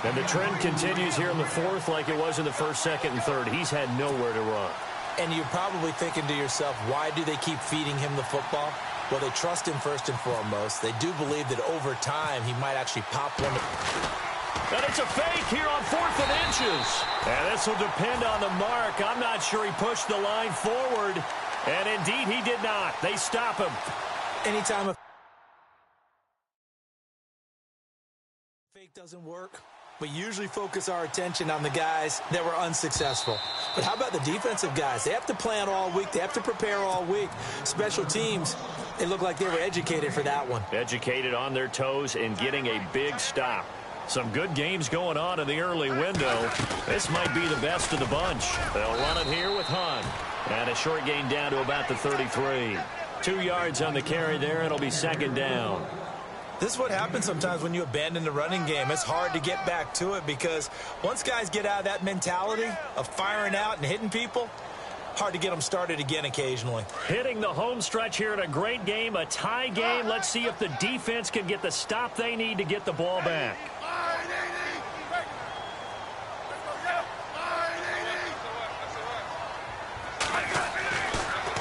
And the trend continues here in the 4th like it was in the 1st, 2nd, and 3rd. He's had nowhere to run. And you're probably thinking to yourself, why do they keep feeding him the football? Well, they trust him first and foremost. They do believe that over time he might actually pop one. And it's a fake here on 4th and inches. And this will depend on the mark. I'm not sure he pushed the line forward. And indeed, he did not. They stop him. Anytime a fake doesn't work, we usually focus our attention on the guys that were unsuccessful. But how about the defensive guys? They have to plan all week. They have to prepare all week. Special teams, it looked like they were educated for that one. Educated on their toes and getting a big stop. Some good games going on in the early window. This might be the best of the bunch. They'll run it here with Hunt. And a short gain down to about the 33. 2 yards on the carry there. It'll be 2nd down. This is what happens sometimes when you abandon the running game. It's hard to get back to it because once guys get out of that mentality of firing out and hitting people, hard to get them started again occasionally. Hitting the home stretch here in a great game, a tie game. Let's see if the defense can get the stop they need to get the ball back.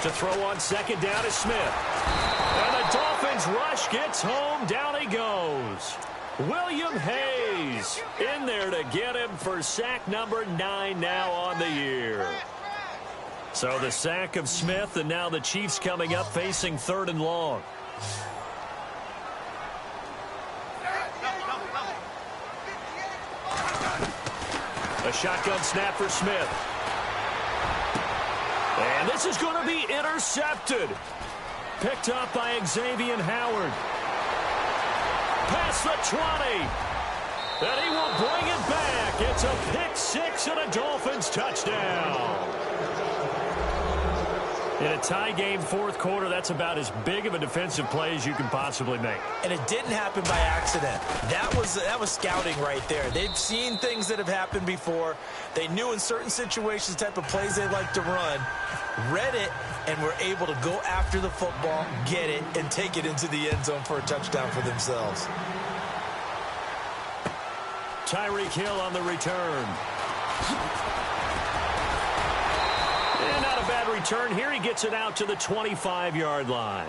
To throw on second down is Smith. And the Dolphins rush gets home. Down he goes. William Hayes in there to get him for sack number 9 now on the year. So the sack of Smith, and now the Chiefs coming up facing 3rd and long. A shotgun snap for Smith. And this is going to be intercepted. Picked up by Xavier Howard. Past the 20. And he will bring it back. It's a pick 6 and a Dolphins touchdown. In a tie game, 4th quarter, that's about as big of a defensive play as you can possibly make. And it didn't happen by accident. That was scouting right there. They've seen things that have happened before. They knew in certain situations the type of plays they like to run, read it, and were able to go after the football, get it, and take it into the end zone for a touchdown for themselves. Tyreek Hill on the return. And not a bad return here. He gets it out to the 25-yard line.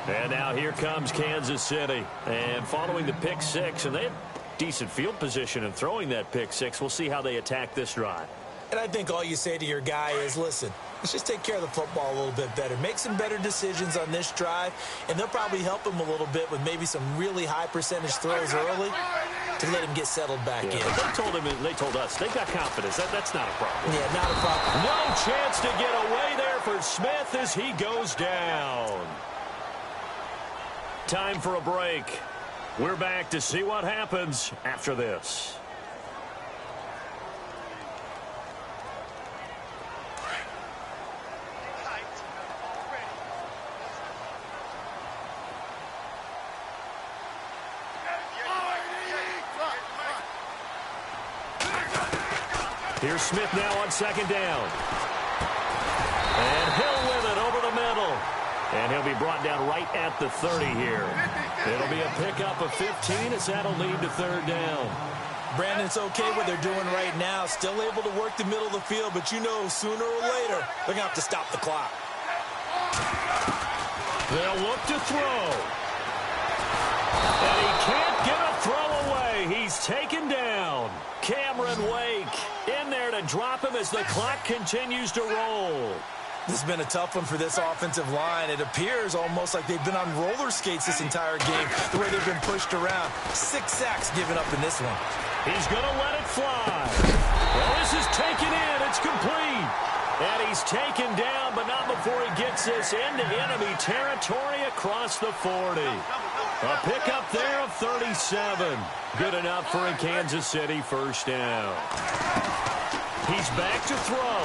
And now here comes Kansas City. And following the pick 6, and they have decent field position in throwing that pick 6. We'll see how they attack this drive. And I think all you say to your guy is, listen, let's just take care of the football a little bit better. Make some better decisions on this drive, and they'll probably help him a little bit with maybe some really high percentage throws early to let him get settled back in. They told us they've got confidence. That's not a problem. Yeah, not a problem. No chance to get away there for Smith as he goes down. Time for a break. We're back to see what happens after this. Here's Smith now on second down. And Hill with it over the middle. And he'll be brought down right at the 30 here. It'll be a pickup of 15 as that'll lead to 3rd down. Brandon, it's okay what they're doing right now. Still able to work the middle of the field, but you know sooner or later they're going to have to stop the clock. They'll look to throw. And he can't get a throw away. He's taken down. Cameron Wake in there to drop him as the clock continues to roll. This has been a tough one for this offensive line. It appears almost like they've been on roller skates this entire game, the way they've been pushed around. 6 sacks given up in this one. He's going to let it fly. Well, this is taken in. It's complete. And he's taken down, but not before he gets this into enemy territory across the 40. A pickup there of 37. Good enough for a Kansas City 1st down. He's back to throw.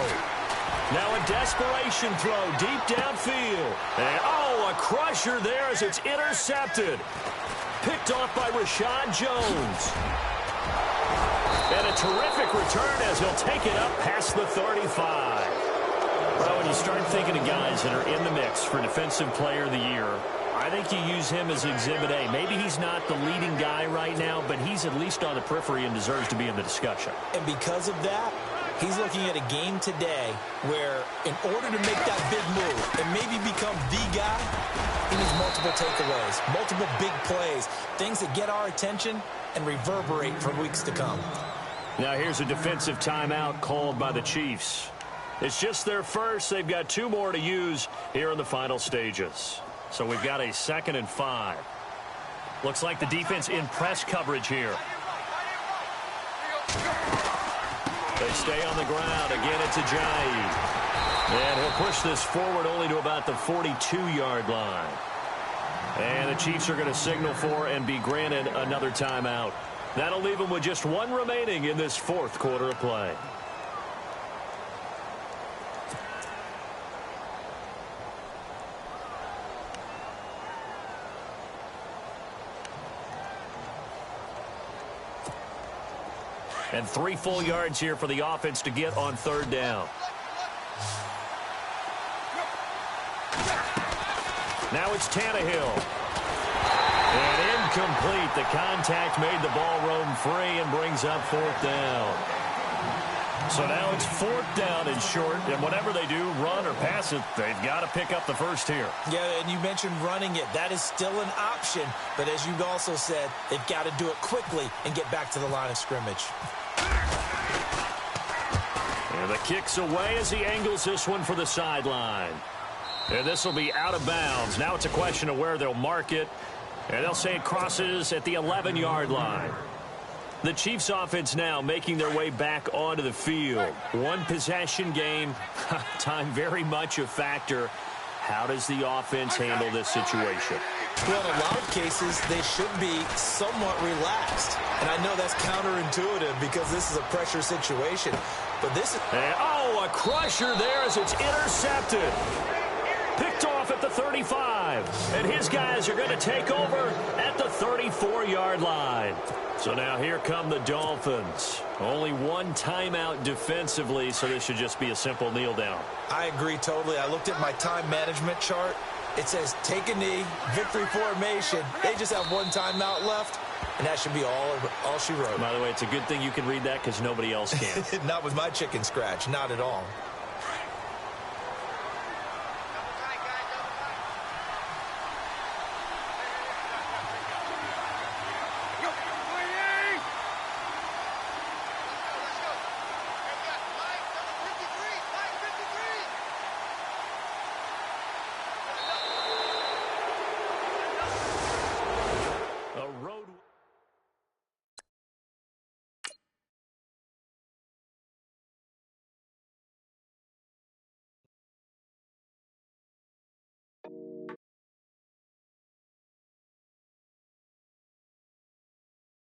Now a desperation throw deep downfield. And, a crusher there as it's intercepted. Picked off by Rashad Jones. And a terrific return as he'll take it up past the 35. Well, when you start thinking of guys that are in the mix for Defensive Player of the Year, I think you use him as Exhibit A. Maybe he's not the leading guy right now, but he's at least on the periphery and deserves to be in the discussion. And because of that, he's looking at a game today where in order to make that big move and maybe become the guy, he needs multiple takeaways, multiple big plays, things that get our attention and reverberate for weeks to come. Now here's a defensive timeout called by the Chiefs. It's just their first. They've got 2 more to use here in the final stages. So we've got a 2nd and 5. Looks like the defense in press coverage here. They stay on the ground. Again, it's Ajayi. And he'll push this forward only to about the 42-yard line. And the Chiefs are going to signal for and be granted another timeout. That'll leave them with just 1 remaining in this 4th quarter of play. And 3 full yards here for the offense to get on 3rd down. Now it's Tannehill. And incomplete. The contact made the ball roam free and brings up 4th down. So now it's 4th down and short, and whatever they do, run or pass it, they've got to pick up the first here. Yeah, and you mentioned running it. That is still an option, but as you also said, they've got to do it quickly and get back to the line of scrimmage. And the kick's away as he angles this one for the sideline. And this will be out of bounds. Now it's a question of where they'll mark it, and they'll say it crosses at the 11-yard line. The Chiefs offense now making their way back onto the field. One possession game. Time very much a factor. How does the offense handle this situation? Well, in a lot of cases, they should be somewhat relaxed. And I know that's counterintuitive because this is a pressure situation. But this is... Oh, a crusher there as it's intercepted. Picked off at the 35. And his guys are going to take over at the 34-yard line. So now here come the Dolphins. Only one timeout defensively, so this should just be a simple kneel down. I agree totally. I looked at my time management chart. It says take a knee, victory formation. They just have one timeout left, and that should be all she wrote. By the way, it's a good thing you can read that because nobody else can. Not with my chicken scratch, not at all.